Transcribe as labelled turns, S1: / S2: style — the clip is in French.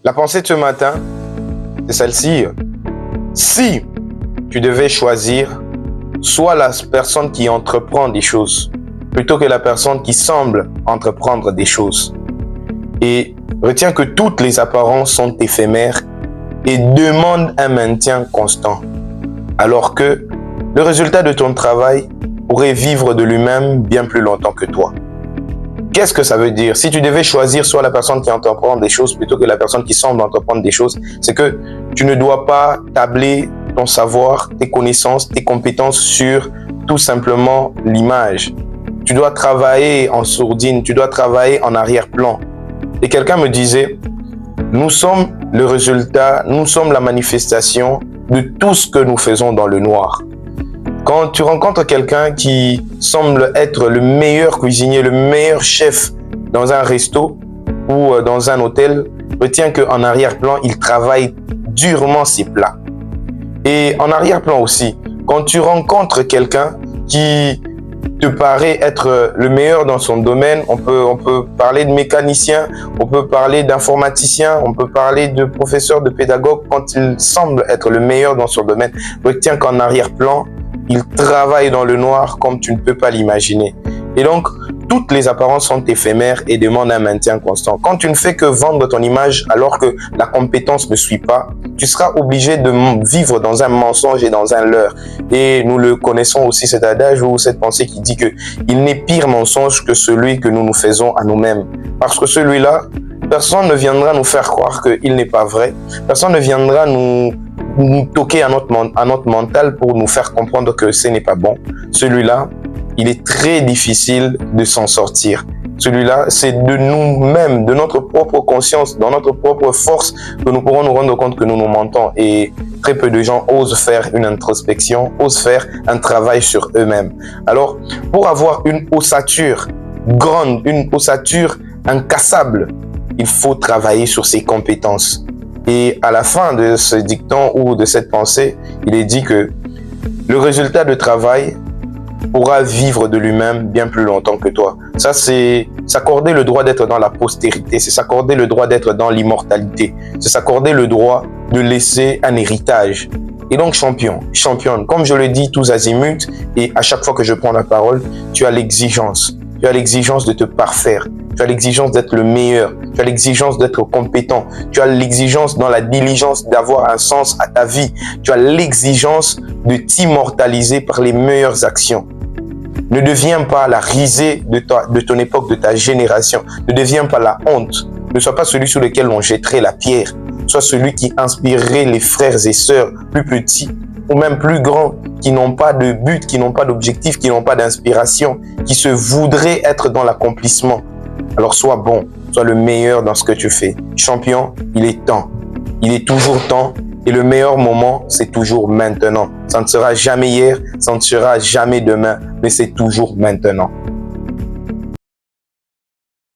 S1: La pensée de ce matin, c'est celle-ci. Si tu devais choisir, sois la personne qui entreprend des choses, plutôt que la personne qui semble entreprendre des choses. Et retiens que toutes les apparences sont éphémères et demandent un maintien constant. Alors que le résultat de ton travail pourrait vivre de lui-même bien plus longtemps que toi. Qu'est-ce que ça veut dire? Si tu devais choisir soit la personne qui entreprend des choses plutôt que la personne qui semble entreprendre des choses, c'est que tu ne dois pas tabler ton savoir, tes connaissances, tes compétences sur tout simplement l'image. Tu dois travailler en sourdine, tu dois travailler en arrière-plan. Et quelqu'un me disait, nous sommes le résultat, nous sommes la manifestation de tout ce que nous faisons dans le noir. Quand tu rencontres quelqu'un qui semble être le meilleur cuisinier, le meilleur chef dans un resto ou dans un hôtel, retiens qu'en arrière-plan, il travaille durement ses plats. Et en arrière-plan aussi, quand tu rencontres quelqu'un qui te paraît être le meilleur dans son domaine, on peut parler de mécanicien, on peut parler d'informaticien, on peut parler de professeur, de pédagogue, quand il semble être le meilleur dans son domaine, retiens qu'en arrière-plan, il travaille dans le noir comme tu ne peux pas l'imaginer. Et donc, toutes les apparences sont éphémères et demandent un maintien constant. Quand tu ne fais que vendre ton image alors que la compétence ne suit pas, tu seras obligé de vivre dans un mensonge et dans un leurre. Et nous le connaissons aussi, cet adage ou cette pensée qui dit que il n'est pire mensonge que celui que nous nous faisons à nous-mêmes. Parce que celui-là, personne ne viendra nous faire croire qu'il n'est pas vrai. Personne ne viendra nous toquer à notre mental pour nous faire comprendre que ce n'est pas bon. Celui-là, il est très difficile de s'en sortir. Celui-là, c'est de nous-mêmes, de notre propre conscience, dans notre propre force, que nous pourrons nous rendre compte que nous nous mentons. Et très peu de gens osent faire une introspection, osent faire un travail sur eux-mêmes. Alors, pour avoir une ossature grande, une ossature incassable, il faut travailler sur ses compétences. Et à la fin de ce dicton ou de cette pensée, il est dit que le résultat de travail pourra vivre de lui-même bien plus longtemps que toi. Ça, c'est s'accorder le droit d'être dans la postérité, c'est s'accorder le droit d'être dans l'immortalité, c'est s'accorder le droit de laisser un héritage. Et donc, championne, comme je le dis tous azimuts, et à chaque fois que je prends la parole, tu as l'exigence. Tu as l'exigence de te parfaire. Tu as l'exigence d'être le meilleur. Tu as l'exigence d'être compétent. Tu as l'exigence dans la diligence d'avoir un sens à ta vie. Tu as l'exigence de t'immortaliser par les meilleures actions. Ne deviens pas la risée de ton époque, de ta génération. Ne deviens pas la honte. Ne sois pas celui sur lequel on jetterait la pierre. Sois celui qui inspirerait les frères et sœurs plus petits ou même plus grands, qui n'ont pas de but, qui n'ont pas d'objectif, qui n'ont pas d'inspiration, qui se voudraient être dans l'accomplissement. Alors sois bon, sois le meilleur dans ce que tu fais. Champion, il est temps. Il est toujours temps et le meilleur moment, c'est toujours maintenant. Ça ne sera jamais hier, ça ne sera jamais demain, mais c'est toujours maintenant.